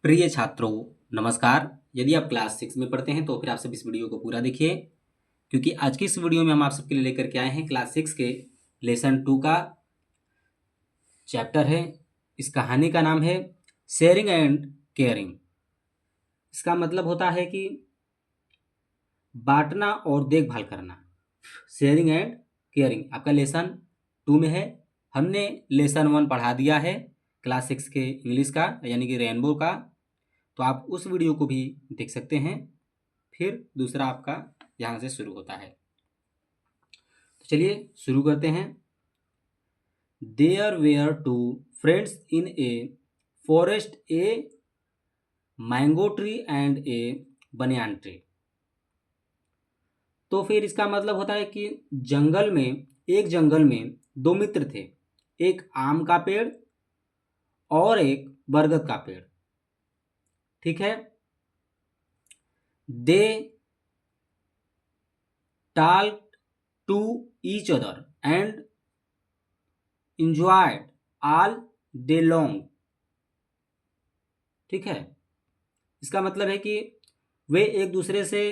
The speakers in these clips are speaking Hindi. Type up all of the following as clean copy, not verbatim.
प्रिय छात्रों, नमस्कार। यदि आप क्लास 6 में पढ़ते हैं तो फिर आप सब इस वीडियो को पूरा देखिए, क्योंकि आज की इस वीडियो में हम आप सबके लिए लेकर के आए हैं क्लास 6 के लेसन 2 का चैप्टर है। इस कहानी का नाम है शेयरिंग एंड केयरिंग। इसका मतलब होता है कि बांटना और देखभाल करना। शेयरिंग एंड केयरिंग आपका लेसन 2 में है। हमने लेसन 1 पढ़ा दिया है क्लास 6 के इंग्लिश का, यानी कि रेनबो का। तो आप उस वीडियो को भी देख सकते हैं। फिर दूसरा आपका यहाँ से शुरू होता है। तो चलिए शुरू करते हैं। There were two friends in a forest, a mango tree and a banyan tree. तो फिर इसका मतलब होता है कि जंगल में दो मित्र थे, एक आम का पेड़ और एक बरगद का पेड़। ठीक है। दे talked to each other and enjoyed all day long। ठीक है। इसका मतलब है कि वे एक दूसरे से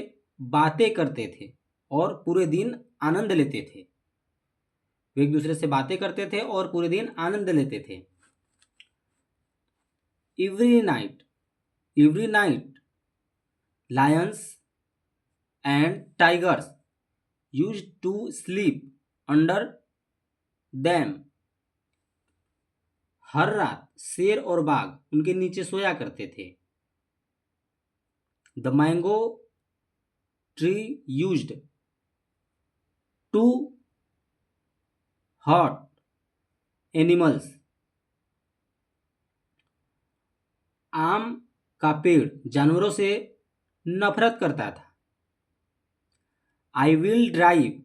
बातें करते थे और पूरे दिन आनंद लेते थे। वे एक दूसरे से बातें करते थे और पूरे दिन आनंद लेते थे। Every night lions and tigers used to sleep under them। हर रात शेर और बाघ उनके नीचे सोया करते थे। The mango tree used to hurt animals. आम का पेड़ जानवरों से नफरत करता था। I will drive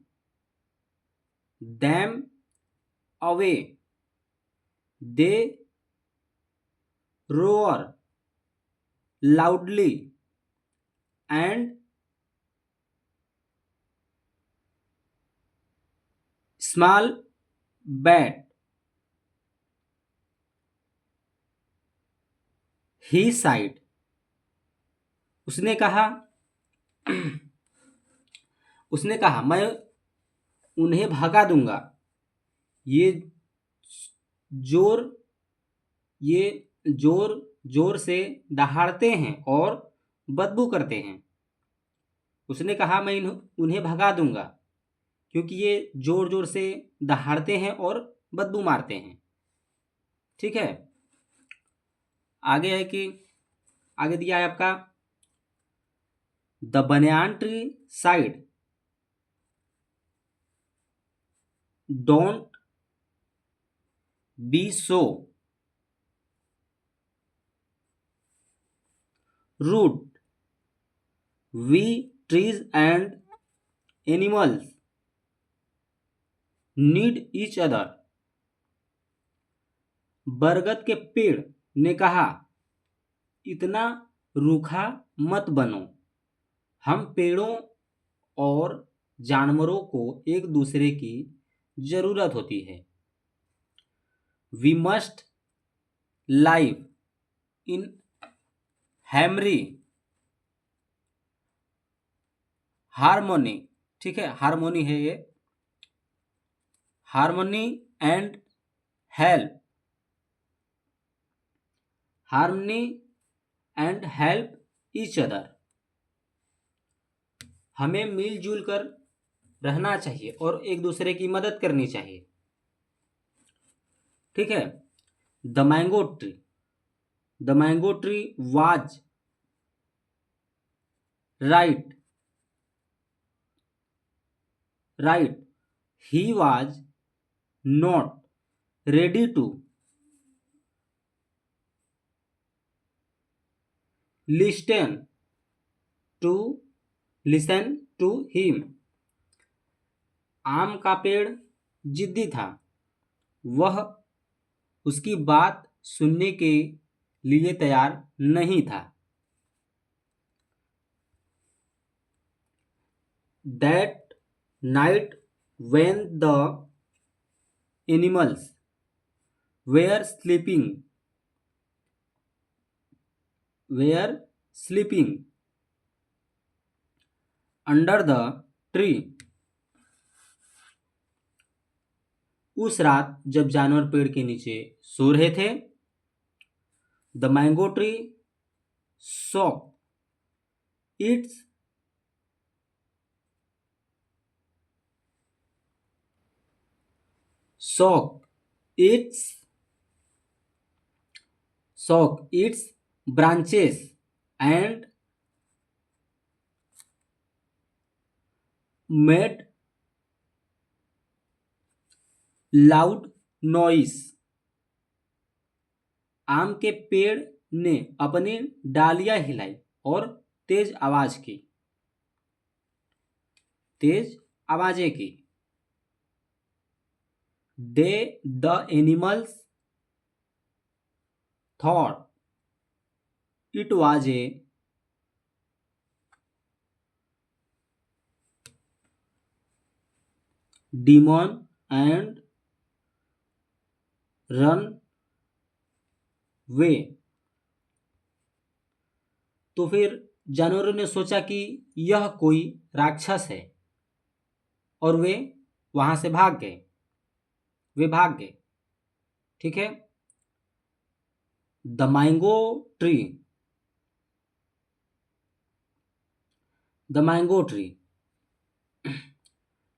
them away, they roar loudly and small bad। he sighed। उसने कहा मैं उन्हें भगा दूंगा। ये जोर ये जोर जोर से दहाड़ते हैं और बदबू करते हैं। उसने कहा मैं उन्हें भगा दूंगा क्योंकि ये जोर जोर से दहाड़ते हैं और बदबू मारते हैं। ठीक है। आगे है कि आगे दिया है आपका the banyan tree said don't be so rude, we trees and animals need each other. बरगद के पेड़ ने कहा इतना रूखा मत बनो, हम पेड़ों और जानवरों को एक दूसरे की जरूरत होती है। वी मस्ट लाइव इन हैमरी हारमोनी। ठीक है, हारमोनी है ये, harmony and help, harmony and help each other. हमें मिलजुल कर रहना चाहिए और एक दूसरे की मदद करनी चाहिए। ठीक है। The mango tree was right he was not ready to listen to listen to him. आम का पेड़ जिद्दी था, वह उसकी बात सुनने के लिए तैयार नहीं था। That night when the animals were sleeping, were sleeping under the tree. उस रात जब जानवर पेड़ के नीचे सो रहे थे। The mango tree soak its soak its branches and made loud noise। आम के पेड़ ने अपनी डालियां हिलाई और तेज आवाज की, तेज आवाजें की। The animals thought it was a demon and run वे। तो फिर जानवरों ने सोचा कि यह कोई राक्षस है और वे वहां से भाग गए। वे भाग गए। ठीक है। The mango tree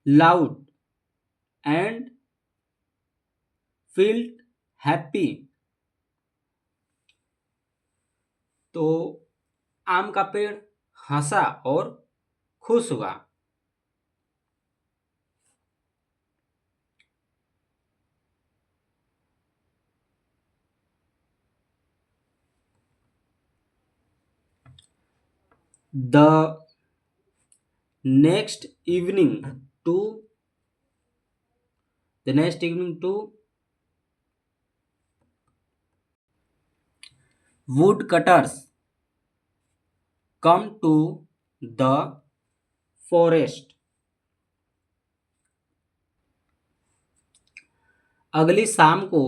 loud and felt happy. तो आम का पेड़ हंसा और खुश हुआ। The next evening two woodcutters come to the forest. अगली शाम को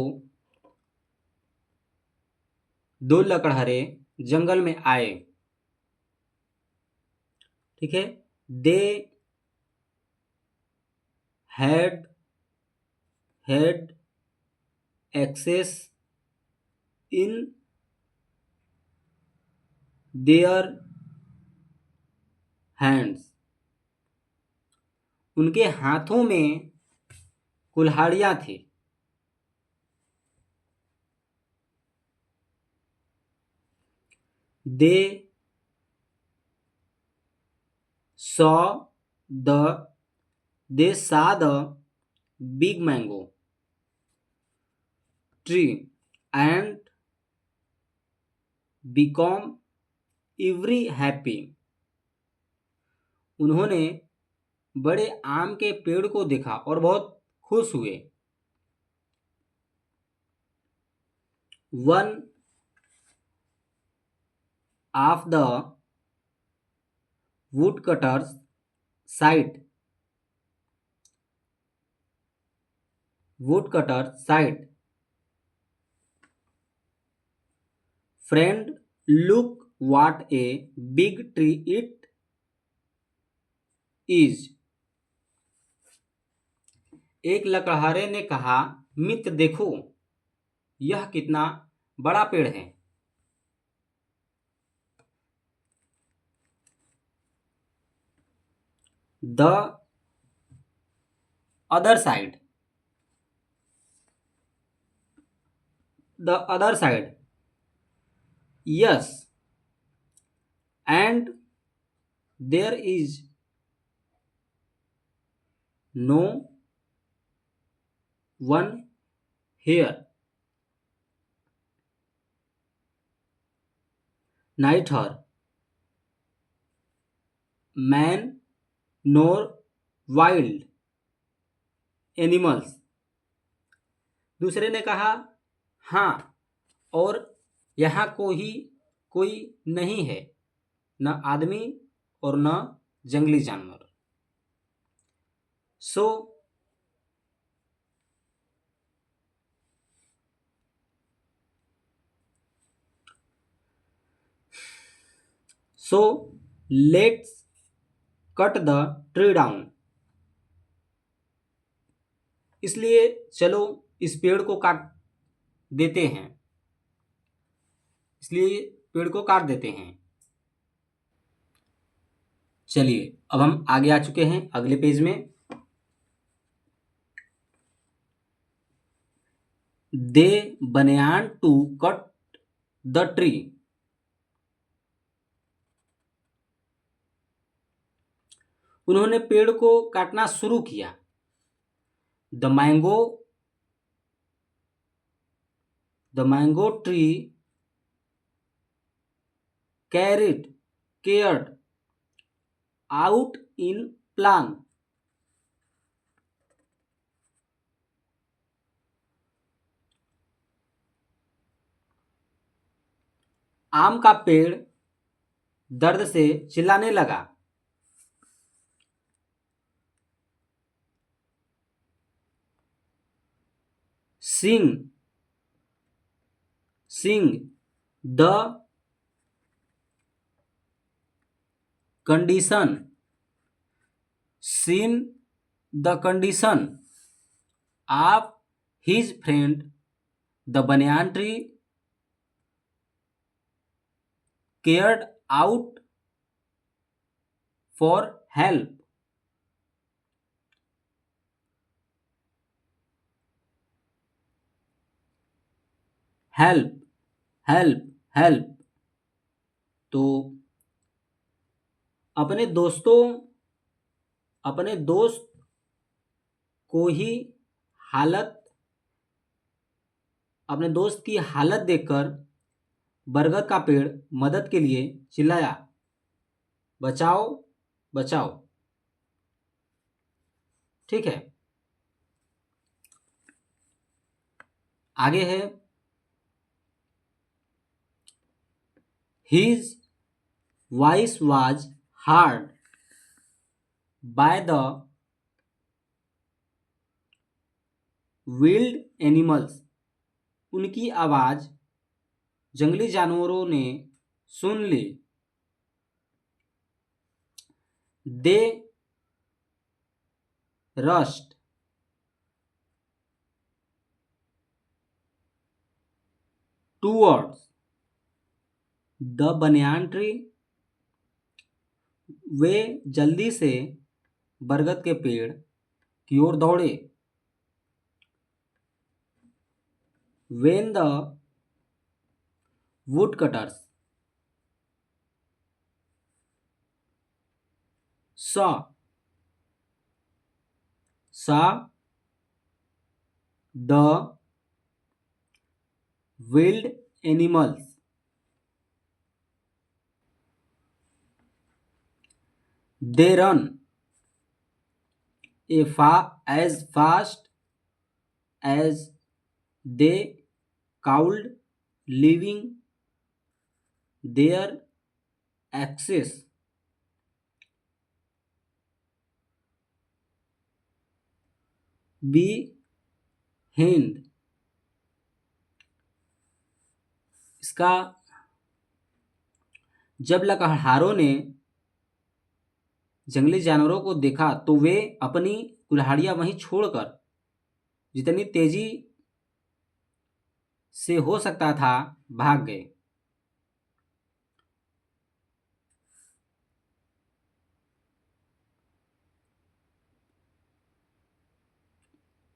दो लकड़हारे जंगल में आए। ठीक है। They had axes in their hands. उनके हाथों में कुल्हाड़ियां थी। दे saw the big mango tree and become every happy। उन्होंने बड़े आम के पेड़ को देखा और बहुत खुश हुए। One of the woodcutters said, friend, look what a big tree it is। एक लकड़हारे ने कहा, मित्र देखो यह कितना बड़ा पेड़ है। The other side yes, and there is no one here, neither man nor wild animals। दूसरे ने कहा, हाँ, और यहाँ कोई नहीं है, न आदमी और न जंगली जानवर। So so let's cut the tree down. इसलिए चलो इस पेड़ को काट देते हैं। इसलिए पेड़ को काट देते हैं। चलिए अब हम आगे आ चुके हैं अगले पेज में। दे बनियान टू कट द ट्री। उन्होंने पेड़ को काटना शुरू किया। The mango tree cared out in plan। आम का पेड़ दर्द से चिल्लाने लगा। Sing the condition of his friend the banyan tree cared out for help। Help help help. तो अपने दोस्त को ही हालत अपने दोस्त की हालत देखकर बरगद का पेड़ मदद के लिए चिल्लाया, बचाओ बचाओ। ठीक है, आगे है His voice was heard by the wild animals। उनकी आवाज जंगली जानवरों ने सुन ली। They rushed towards the banyan tree। वे जल्दी से बरगद के पेड़ की ओर दौड़े। When the woodcutters saw the wild animals, they ran as fast as they could, leaving their axes behind। इसका जब लकड़हारों ने जंगली जानवरों को देखा तो वे अपनी कुल्हाड़ियां वहीं छोड़कर जितनी तेजी से हो सकता था भाग गए।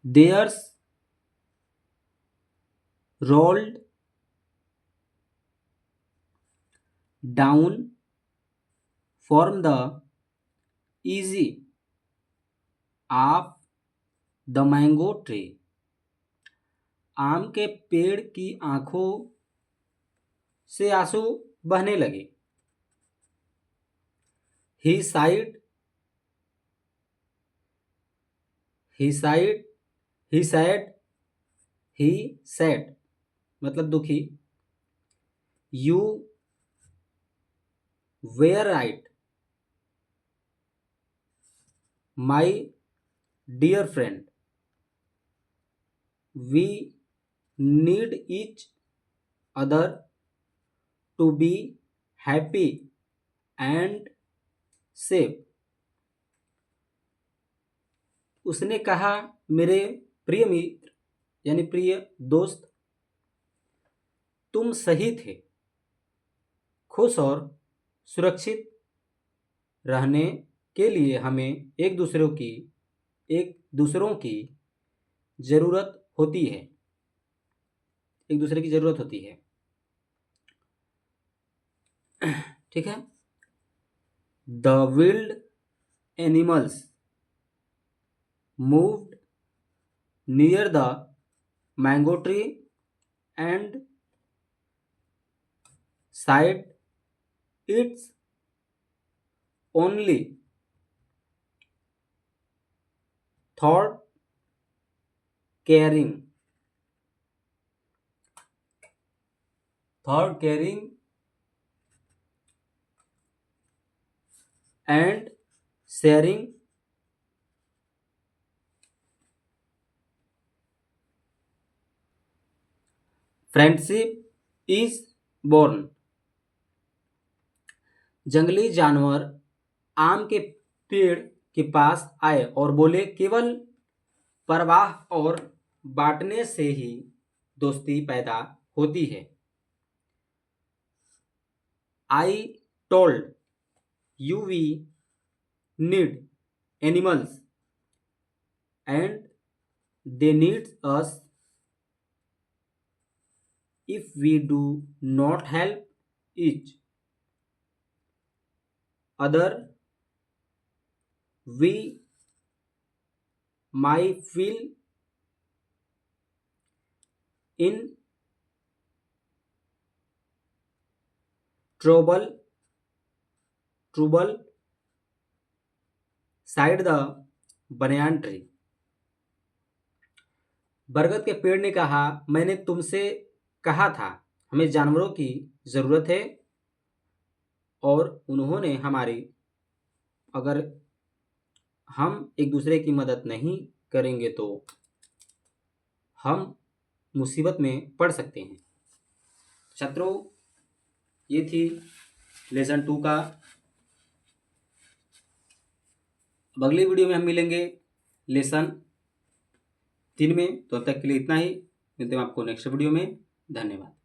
Theirs rolled down from the easy of the mango tree। आम के पेड़ की आंखों से आंसू बहने लगे। He sighed मतलब दुखी। You were right my dear friend, we need each other to be happy and safe. उसने कहा, मेरे प्रिय मित्र यानी प्रिय दोस्त, तुम सही थे। खुश और सुरक्षित रहने के लिए हमें एक दूसरों की ज़रूरत होती है। एक दूसरे की ज़रूरत होती है। ठीक है। The wild animals moved near the mango tree and said its only thought caring and sharing friendship is born। जंगली जानवर आम के पेड़ के पास आए और बोले, केवल परवाह और बांटने से ही दोस्ती पैदा होती है। I told you we need animals and they need us। If we do not help each other, we might feel in trouble side the banyan tree. बरगद के पेड़ ने कहा, मैंने तुमसे कहा था हमें जानवरों की ज़रूरत है और उन्होंने अगर हम एक दूसरे की मदद नहीं करेंगे तो हम मुसीबत में पड़ सकते हैं। छात्रों, ये थी लेसन 2 का। अब अगली वीडियो में हम मिलेंगे लेसन 3 में। तो अब तक के लिए इतना ही। मिलते हैं आपको नेक्स्ट वीडियो में। धन्यवाद।